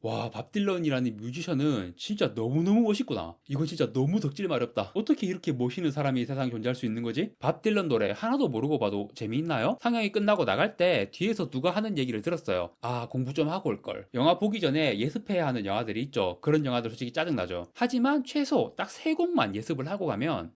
와, 밥 딜런이라는 뮤지션은 진짜 너무너무 멋있구나. 이거 진짜 너무 덕질 마렵다. 어떻게 이렇게 멋있는 사람이 세상에 존재할 수 있는 거지? 밥 딜런 노래 하나도 모르고 봐도 재미있나요? 상영이 끝나고 나갈 때 뒤에서 누가 하는 얘기를 들었어요. 아, 공부 좀 하고 올걸. 영화 보기 전에 예습해야 하는 영화들이 있죠. 그런 영화들 솔직히 짜증나죠. 하지만 최소 딱 세 곡만 예습을 하고 가면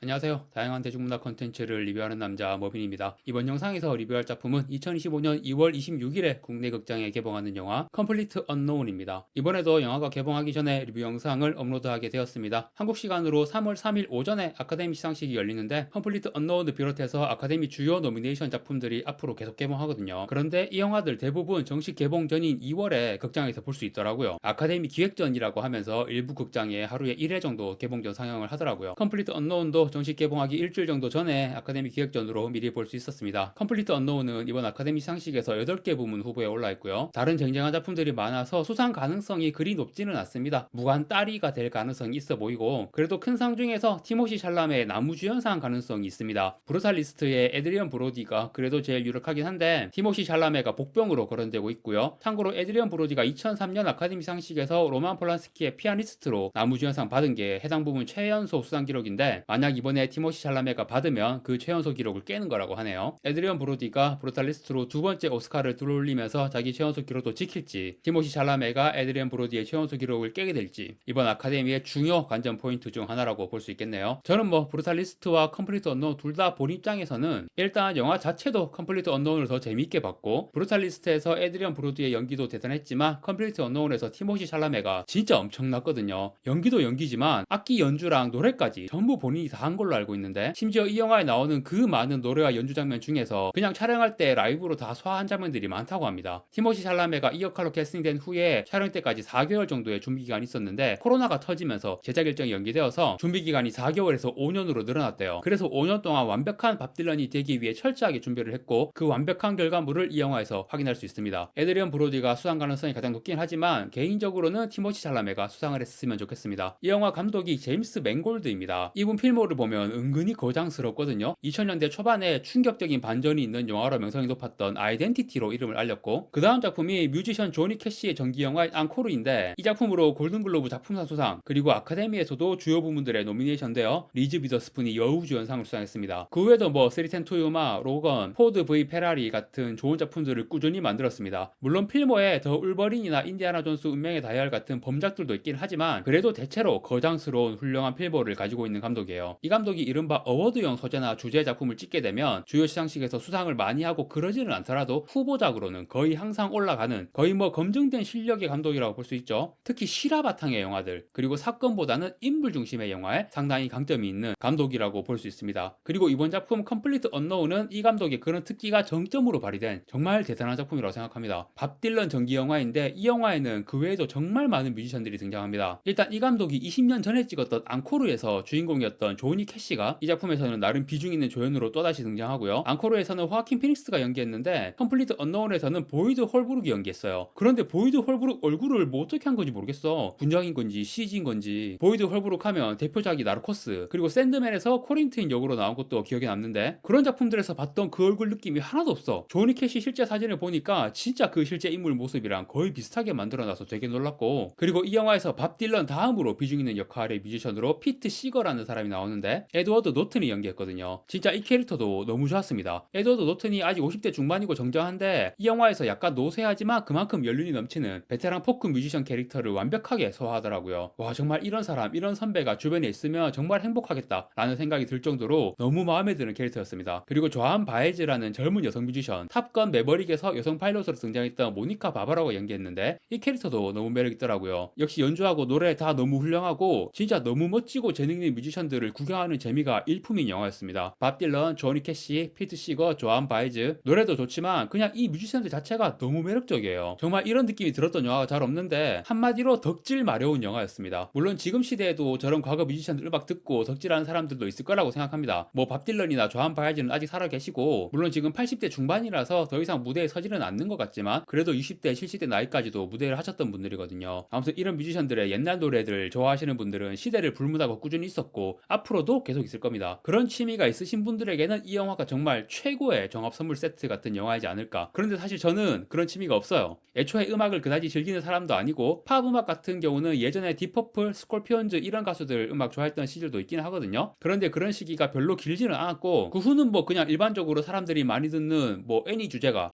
안녕하세요. 다양한 대중문화 콘텐츠를 리뷰하는 남자 머빈입니다. 이번 영상에서 리뷰할 작품은 2025년 2월 26일에 국내 극장에 개봉하는 영화 컴플리트 언노운입니다. 이번에도 영화가 개봉하기 전에 리뷰 영상을 업로드하게 되었습니다. 한국 시간으로 3월 3일 오전에 아카데미 시상식이 열리는데 컴플리트 언노운을 비롯해서 아카데미 주요 노미네이션 작품들이 앞으로 계속 개봉하거든요. 그런데 이 영화들 대부분 정식 개봉 전인 2월에 극장에서 볼 수 있더라고요. 아카데미 기획전이라고 하면서 일부 극장에 하루에 1회 정도 개봉 전 상영을 하더라고요. 컴플리트 언노운도 정식 개봉하기 일주일 정도 전에 아카데미 기획전으로 미리 볼 수 있었습니다. 컴플리트 언노운은 이번 아카데미 시상식에서 8개 부문 후보에 올라 있고요. 다른 쟁쟁한 작품들이 많아서 수상 가능성이 그리 높지는 않습니다. 무관 딸이가 될 가능성이 있어 보이고, 그래도 큰 상 중에서 티모시 샬라메의 나무주연상 가능성이 있습니다. 브루탈리스트의 에드리언 브로디가 그래도 제일 유력하긴 한데 티모시 샬라메가 복병으로 거론되고 있고요. 참고로 에드리언 브로디가 2003년 아카데미 시상식에서 로만 폴란스키의 피아니스트로 나무주연상 받은 게 해당 부문 최연소 수상 기록인데, 만약 이번에 티모시 샬라메가 받으면 그 최연소 기록을 깨는 거라고 하네요. 에드리언 브로디가 브루탈리스트로 두 번째 오스카를 들어올리면서 자기 최연소 기록도 지킬지, 티모시 샬라메가 에드리언 브로디의 최연소 기록을 깨게 될지 이번 아카데미의 중요 관전 포인트 중 하나라고 볼 수 있겠네요. 저는 뭐 브루탈리스트와 컴플리트 언노운 둘 다 본 입장에서는 일단 영화 자체도 컴플리트 언노운을 더 재미있게 봤고, 브루탈리스트에서 에드리언 브로디의 연기도 대단했지만 컴플리트 언노운에서 티모시 샬라메가 진짜 엄청났거든요. 연기도 연기지만 악기 연주랑 노래까지 전부 본인이 다 한 걸로 알고 있는데, 심지어 이 영화에 나오는 그 많은 노래와 연주 장면 중에서 그냥 촬영할 때 라이브로 다 소화한 장면들이 많다고 합니다. 티모시 샬라메가 이 역할로 캐스팅된 후에 촬영 때까지 4개월 정도의 준비 기간이 있었는데, 코로나가 터지면서 제작 일정이 연기되어서 준비 기간이 4개월에서 5년으로 늘어났대요. 그래서 5년 동안 완벽한 밥 딜런이 되기 위해 철저하게 준비를 했고, 그 완벽한 결과물을 이 영화에서 확인할 수 있습니다. 에드리언 브로디가 수상 가능성이 가장 높긴 하지만 개인적으로는 티모시 샬라메가 수상을 했으면 좋겠습니다. 이 영화 감독이 제임스 맨골드입니다. 이분 필모를 보면 은근히 거장스럽거든요. 2000년대 초반에 충격적인 반전이 있는 영화로 명성이 높았던 아이덴티티로 이름을 알렸고, 그 다음 작품이 뮤지션 조니 캐시의 정기 영화인 앙코르인데, 이 작품으로 골든글로브 작품상 수상, 그리고 아카데미에서도 주요 부문들에 노미네이션되어 리즈 위더스푼이 여우주연상을 수상했습니다. 그 외에도 뭐 쓰리텐 투유마, 로건, 포드 V 페라리 같은 좋은 작품들을 꾸준히 만들었습니다. 물론 필모에 더 울버린이나 인디아나 존스 운명의 다이얼 같은 범작들도 있긴 하지만, 그래도 대체로 거장스러운 훌륭한 필모를 가지고 있는 감독이에요. 이 감독이 이른바 어워드형 소재나 주제 작품을 찍게 되면 주요 시상식에서 수상을 많이 하고 그러지는 않더라도 후보작으로는 거의 항상 올라가는, 거의 뭐 검증된 실력의 감독이라고 볼 수 있죠. 특히 실화 바탕의 영화들, 그리고 사건보다는 인물 중심의 영화에 상당히 강점이 있는 감독이라고 볼 수 있습니다. 그리고 이번 작품 컴플리트 언노운은 이 감독의 그런 특기가 정점으로 발휘된 정말 대단한 작품이라고 생각합니다. 밥 딜런 전기 영화인데, 이 영화에는 그 외에도 정말 많은 뮤지션들이 등장합니다. 일단 이 감독이 20년 전에 찍었던 앙코르에서 주인공이었던 조니 캐시가 이 작품에서는 나름 비중 있는 조연으로 또다시 등장하고요. 앙코르에서는 호아킨 피닉스가 연기했는데, 컴플리트 언노운에서는 보이드 홀브룩이 연기했어요. 그런데 보이드 홀브룩 얼굴을 뭐 어떻게 한 건지 모르겠어. 분장인 건지 CG인 건지. 보이드 홀브룩 하면 대표작이 나르코스, 그리고 샌드맨에서 코린트인 역으로 나온 것도 기억에 남는데, 그런 작품들에서 봤던 그 얼굴 느낌이 하나도 없어. 조니 캐시 실제 사진을 보니까 진짜 그 실제 인물 모습이랑 거의 비슷하게 만들어놔서 되게 놀랐고, 그리고 이 영화에서 밥 딜런 다음으로 비중 있는 역할의 뮤지션으로 피트 시거라는 사람이 나오는데, 에드워드 노튼이 연기했거든요. 진짜 이 캐릭터도 너무 좋았습니다. 에드워드 노튼이 아직 50대 중반이고 정정한데, 이 영화에서 약간 노쇠하지만 그만큼 연륜이 넘치는 베테랑 포크 뮤지션 캐릭터를 완벽하게 소화하더라고요. 와, 정말 이런 사람, 이런 선배가 주변에 있으면 정말 행복하겠다 라는 생각이 들 정도로 너무 마음에 드는 캐릭터였습니다. 그리고 조한 바에즈라는 젊은 여성 뮤지션, 탑건 매버릭에서 여성 파일럿으로 등장했던 모니카 바바라고 연기했는데, 이 캐릭터도 너무 매력있더라고요. 역시 연주하고 노래 다 너무 훌륭하고 진짜 너무 멋지고 재능 있는 뮤지션들을 구경하는 재미가 일품인 영화였습니다. 밥 딜런, 조니 캐시, 피트 시거, 조한 바이즈, 노래도 좋지만 그냥 이 뮤지션들 자체가 너무 매력적이에요. 정말 이런 느낌이 들었던 영화가 잘 없는데, 한마디로 덕질 마려운 영화였습니다. 물론 지금 시대에도 저런 과거 뮤지션들 음악 듣고 덕질하는 사람들도 있을 거라고 생각합니다. 뭐 밥 딜런이나 조한 바이즈는 아직 살아 계시고, 물론 지금 80대 중반이라서 더 이상 무대에 서지는 않는 것 같지만, 그래도 60대, 70대 나이까지도 무대를 하셨던 분들이거든요. 아무튼 이런 뮤지션들의 옛날 노래들 좋아하시는 분들은 시대를 불문하고 꾸준히 있었고, 앞으로 앞으로도 계속 있을 겁니다. 그런 취미가 있으신 분들에게는 이 영화가 정말 최고의 종합 선물 세트 같은 영화이지 않을까. 그런데 사실 저는 그런 취미가 없어요. 애초에 음악을 그다지 즐기는 사람도 아니고 팝 음악 같은 경우는 예전에 디퍼플, 스콜피온즈 이런 가수들 음악 좋아했던 시절도 있긴 하거든요. 그런데 그런 시기가 별로 길지는 않았고 그 후는 뭐 그냥 일반적으로 사람들이 많이 듣는 뭐 애니 주제가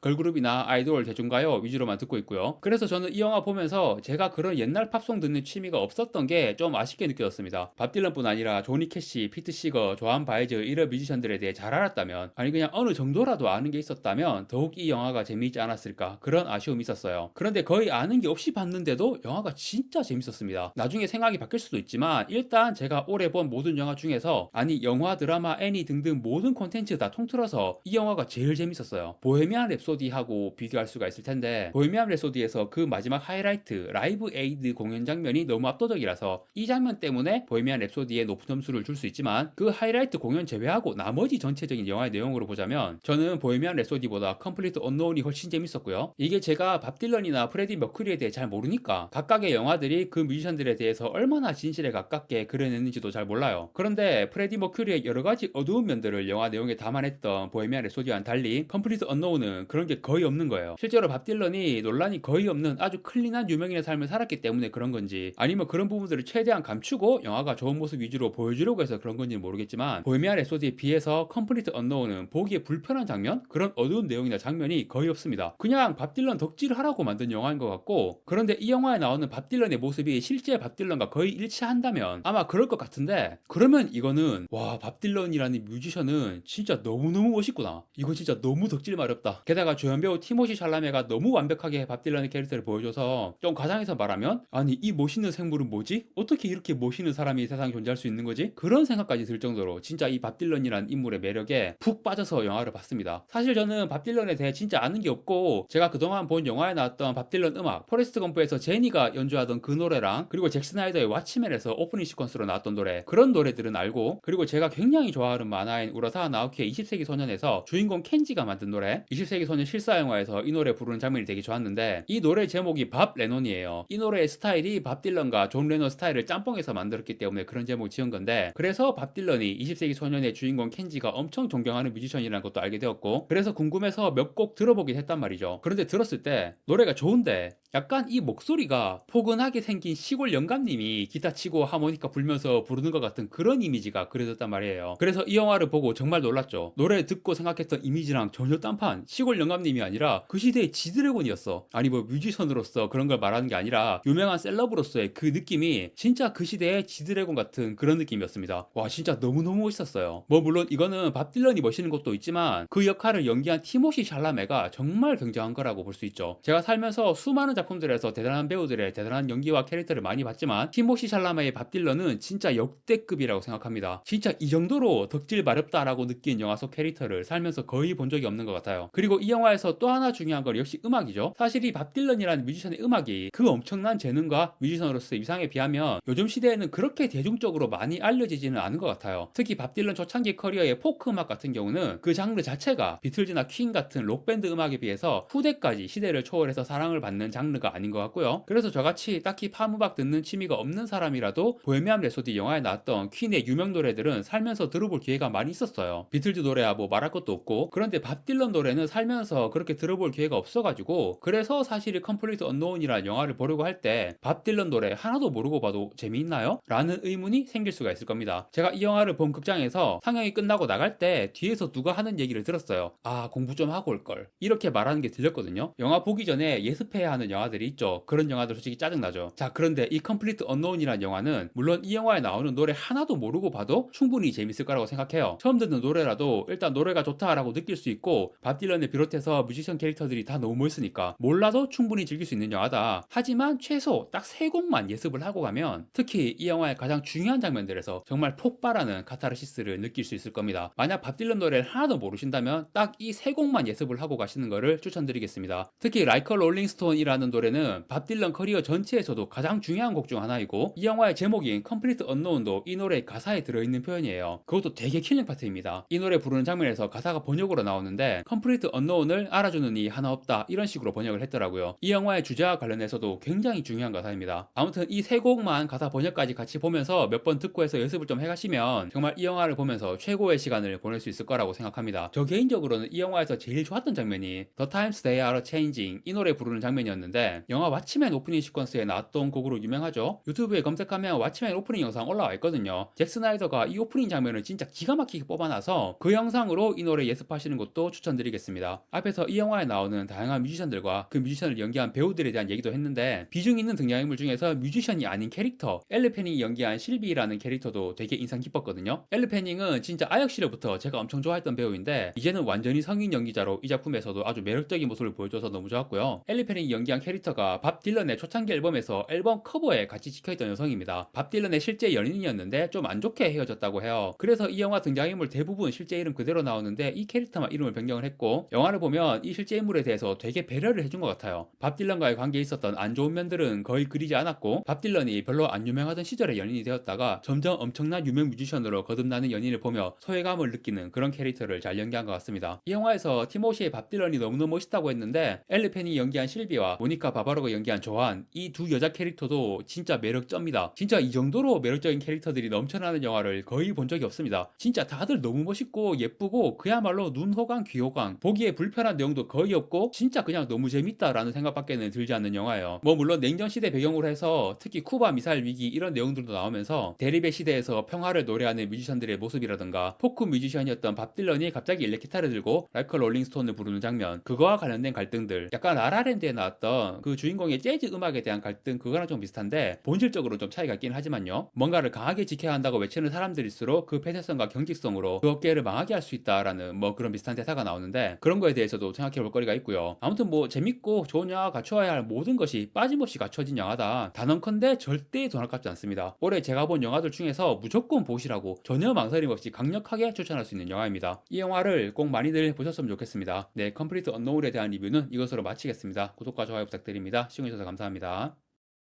걸그룹이나 아이돌 대중가요 위주로만 듣고 있고요. 그래서 저는 이 영화 보면서 제가 그런 옛날 팝송 듣는 취미가 없었던 게 좀 아쉽게 느껴졌습니다. 밥 딜런뿐 아니라 조니 캐시, 피트 시거, 조한 바이즈 이런 뮤지션들에 대해 잘 알았다면, 아니 그냥 어느 정도라도 아는 게 있었다면 더욱 이 영화가 재미있지 않았을까, 그런 아쉬움이 있었어요. 그런데 거의 아는 게 없이 봤는데도 영화가 진짜 재밌었습니다. 나중에 생각이 바뀔 수도 있지만 일단 제가 올해 본 모든 영화 중에서, 아니 영화, 드라마, 애니 등등 모든 콘텐츠 다 통틀어서 이 영화가 제일 재밌었어요. 보헤미안 랩소디하고 비교할 수가 있을 텐데, 보헤미안 랩소디에서 그 마지막 하이라이트 라이브 에이드 공연 장면이 너무 압도적이라서 이 장면 때문에 보헤미안 랩소디에 높은 점수를 줄 수 있지만, 그 하이라이트 공연 제외하고 나머지 전체적인 영화의 내용으로 보자면 저는 보헤미안 랩소디보다 컴플리트 언노운이 훨씬 재밌었고요. 이게 제가 밥 딜런이나 프레디 머큐리에 대해 잘 모르니까 각각의 영화들이 그 뮤지션들에 대해서 얼마나 진실에 가깝게 그려냈는지도 잘 몰라요. 그런데 프레디 머큐리의 여러 가지 어두운 면들을 영화 내용에 담아냈던 보헤미안 랩소디와는 달리 컴플리트 언노운은 그런 게 거의 없는 거예요. 실제로 밥 딜런이 논란이 거의 없는 아주 클린한 유명인의 삶을 살았기 때문에 그런 건지, 아니면 그런 부분들을 최대한 감추고 영화가 좋은 모습 위주로 보여주려고 해서 그런 건지는 모르겠지만, 보헤미안 랩소디에 비해서 컴플리트 언노운은 보기에 불편한 장면, 그런 어두운 내용이나 장면이 거의 없습니다. 그냥 밥 딜런 덕질을 하라고 만든 영화인 것 같고, 그런데 이 영화에 나오는 밥 딜런의 모습이 실제 밥 딜런과 거의 일치한다면 아마 그럴 것 같은데, 그러면 이거는 와, 밥 딜런이라는 뮤지션은 진짜 너무너무 멋있구나, 이거 진짜 너무 덕질 마렵다. 게다가 주연 배우 티모시 샬라메가 너무 완벽하게 밥 딜런의 캐릭터를 보여줘서 좀 과장해서 말하면, 아니 이 멋있는 생물은 뭐지? 어떻게 이렇게 멋있는 사람이 세상에 존재할 수 있는 거지? 그런 생각까지 들 정도로 진짜 이 밥 딜런이라는 인물의 매력에 푹 빠져서 영화를 봤습니다. 사실 저는 밥 딜런에 대해 진짜 아는 게 없고, 제가 그동안 본 영화에 나왔던 밥 딜런 음악, 포레스트 검프에서 제니가 연주하던 그 노래랑, 그리고 잭 스나이더의 왓치맨에서 오프닝 시퀀스로 나왔던 노래, 그런 노래들은 알고, 그리고 제가 굉장히 좋아하는 만화인 우라사와 나오키의 20세기 소년에서 주인공 켄지가 만든 노래 20세기 소년 실사 영화에서 이 노래 부르는 장면이 되게 좋았는데, 이 노래 제목이 밥 레논이에요. 이 노래의 스타일이 밥 딜런과 존 레논 스타일을 짬뽕해서 만들었기 때문에 그런 제목을 지은 건데, 그래서 밥 딜런이 20세기 소년의 주인공 켄지가 엄청 존경하는 뮤지션이라는 것도 알게 되었고, 그래서 궁금해서 몇 곡 들어보긴 했단 말이죠. 그런데 들었을 때 노래가 좋은데 약간 이 목소리가 포근하게 생긴 시골 영감님이 기타 치고 하모니카 불면서 부르는 것 같은 그런 이미지가 그려졌단 말이에요. 그래서 이 영화를 보고 정말 놀랐죠. 노래 듣고 생각했던 이미지랑 전혀 딴판, 시골 영감님이 아니라 그 시대의 지드래곤이었어. 아니 뭐 뮤지션으로서 그런 걸 말하는 게 아니라 유명한 셀럽으로서의 그 느낌이 진짜 그 시대의 지드래곤 같은 그런 느낌이었습니다. 와, 진짜 너무너무 멋있었어요. 뭐 물론 이거는 밥 딜런이 멋있는 것도 있지만 그 역할을 연기한 티모시 샬라메가 정말 굉장한 거라고 볼 수 있죠. 제가 살면서 수많은 작품들에서 대단한 배우들의 대단한 연기와 캐릭터를 많이 봤지만 티모시 샬라메의 밥 딜런은 진짜 역대급이라고 생각합니다. 진짜 이 정도로 덕질 마렵다라고 느낀 영화 속 캐릭터를 살면서 거의 본 적이 없는 것 같아요. 그리고 이 영화에서 또 하나 중요한 건 역시 음악이죠. 사실 이 밥 딜런이라는 뮤지션의 음악이 그 엄청난 재능과 뮤지션으로서의 위상에 비하면 요즘 시대에는 그렇게 대중적으로 많이 알려지지는 않은 것 같아요. 특히 밥 딜런 초창기 커리어의 포크 음악 같은 경우는 그 장르 자체가 비틀즈나 퀸 같은 록밴드 음악에 비해서 후대까지 시대를 초월해서 사랑을 받는 장르가 아닌 것 같고요. 그래서 저같이 딱히 팝 음악 듣는 취미가 없는 사람이라도 보헤미안 랩소디 영화에 나왔던 퀸의 유명 노래들은 살면서 들어볼 기회가 많이 있었어요. 비틀즈 노래야 뭐 말할 것도 없고, 그런데 밥 딜런 노래는 살면서 그렇게 들어볼 기회가 없어가지고, 그래서 사실 이 컴플리트 언노운이라는 영화를 보려고 할 때 밥 딜런 노래 하나도 모르고 봐도 재미있나요? 라는 의문이 생길 수가 있을 겁니다. 제가 이 영화를 본 극장에서 상영이 끝나고 나갈 때 뒤에서 누가 하는 얘기를 들었어요. 아, 공부 좀 하고 올걸, 이렇게 말하는 게 들렸거든요. 영화 보기 전에 예습해야 하는 영화들이 있죠. 그런 영화들 솔직히 짜증나죠. 자, 그런데 이 컴플리트 언노운이라는 영화는 물론 이 영화에 나오는 노래 하나도 모르고 봐도 충분히 재밌을 거라고 생각해요. 처음 듣는 노래라도 일단 노래가 좋다라고 느낄 수 있고, 밥 딜런을 비롯해서 뮤지션 캐릭터들이 다 너무 멋있으니까 몰라도 충분히 즐길 수 있는 영화다. 하지만 최소 딱 3곡만 예습을 하고 가면 특히 이 영화의 가장 중요한 장면들에서 정말 폭발하는 카타르시스를 느낄 수 있을 겁니다. 만약 밥 딜런 노래를 하나도 모르신다면 딱 이 3곡만 예습을 하고 가시는 거를 추천드리겠습니다. 특히 라이커 롤링스톤이라는 노래는 밥 딜런 커리어 전체에서도 가장 중요한 곡 중 하나이고, 이 영화의 제목인 컴플리트 언노운도 이 노래의 가사에 들어있는 표현이에요. 그것도 되게 킬링 파트입니다. 이 노래 부르는 장면에서 가사가 번역으로 나오는데 컴플리트 언노운 언노운을 알아주는 이 하나 없다 이런 식으로 번역을 했더라고요. 이 영화의 주제와 관련해서도 굉장히 중요한 가사입니다. 아무튼 이 세 곡만 가사 번역까지 같이 보면서 몇 번 듣고 해서 연습을 좀 해가시면 정말 이 영화를 보면서 최고의 시간을 보낼 수 있을 거라고 생각합니다. 저 개인적으로는 이 영화에서 제일 좋았던 장면이 The Times They Are Changing 이 노래 부르는 장면이었는데, 영화 왓츠맨 오프닝 시퀀스에 나왔던 곡으로 유명하죠. 유튜브에 검색하면 왓츠맨 오프닝 영상 올라와 있거든요. 잭 스나이더가 이 오프닝 장면을 진짜 기가 막히게 뽑아놔서 그 영상으로 이 노래 예습하시는 것도 추천드리겠습니다. 앞에서 이 영화에 나오는 다양한 뮤지션들과 그 뮤지션을 연기한 배우들에 대한 얘기도 했는데, 비중 있는 등장인물 중에서 뮤지션이 아닌 캐릭터 엘리 패닝이 연기한 실비라는 캐릭터도 되게 인상 깊었거든요. 엘리 패닝은 진짜 아역 시절부터 제가 엄청 좋아했던 배우인데, 이제는 완전히 성인 연기자로 이 작품에서도 아주 매력적인 모습을 보여줘서 너무 좋았고요. 엘리 패닝이 연기한 캐릭터가 밥 딜런의 초창기 앨범에서 앨범 커버에 같이 찍혀있던 여성입니다. 밥 딜런의 실제 연인이었는데 좀 안 좋게 헤어졌다고 해요. 그래서 이 영화 등장인물 대부분 실제 이름 그대로 나오는데 이 캐릭터만 이름을 변경을 했고, 영화를 보면 이 실제 인물에 대해서 되게 배려를 해준 것 같아요. 밥 딜런과의 관계에 있었던 안 좋은 면들은 거의 그리지 않았고, 밥 딜런이 별로 안 유명하던 시절에 연인이 되었다가 점점 엄청난 유명 뮤지션으로 거듭나는 연인을 보며 소외감을 느끼는 그런 캐릭터를 잘 연기한 것 같습니다. 이 영화에서 티모시의 밥 딜런이 너무너무 멋있다고 했는데, 엘리 펜이 연기한 실비와 모니카 바바로가 연기한 조한, 이 두 여자 캐릭터도 진짜 매력점이다. 진짜 이 정도로 매력적인 캐릭터들이 넘쳐나는 영화를 거의 본 적이 없습니다. 진짜 다들 너무 멋있고 예쁘고 그야말로 눈호강 귀호강, 보기에 불편한 내용도 거의 없고 진짜 그냥 너무 재밌다라는 생각밖에는 들지 않는 영화예요. 뭐 물론 냉전시대 배경으로 해서 특히 쿠바 미사일 위기 이런 내용들도 나오면서 대립의 시대에서 평화를 노래하는 뮤지션들의 모습이라든가, 포크 뮤지션이었던 밥 딜런이 갑자기 일렉기타를 들고 라이크 롤링스톤을 부르는 장면, 그거와 관련된 갈등들, 약간 라라랜드에 나왔던 그 주인공의 재즈 음악에 대한 갈등, 그거랑 좀 비슷한데 본질적으로 좀 차이가 있긴 하지만요. 뭔가를 강하게 지켜야 한다고 외치는 사람들일수록 그 폐쇄성과 경직성으로 그 업계를 망하게 할 수 있다라는 뭐 그런 비슷한 대사가 나오는데, 그런 거에 대해서도 생각해 볼 거리가 있고요. 아무튼 뭐 재밌고 좋은 영화가 갖춰야 할 모든 것이 빠짐없이 갖춰진 영화다. 단언컨대 절대 돈 아깝지 않습니다. 올해 제가 본 영화들 중에서 무조건 보시라고 전혀 망설임 없이 강력하게 추천할 수 있는 영화입니다. 이 영화를 꼭 많이들 보셨으면 좋겠습니다. 네, 컴플리트 언노운에 대한 리뷰는 이것으로 마치겠습니다. 구독과 좋아요 부탁드립니다. 시청해주셔서 감사합니다.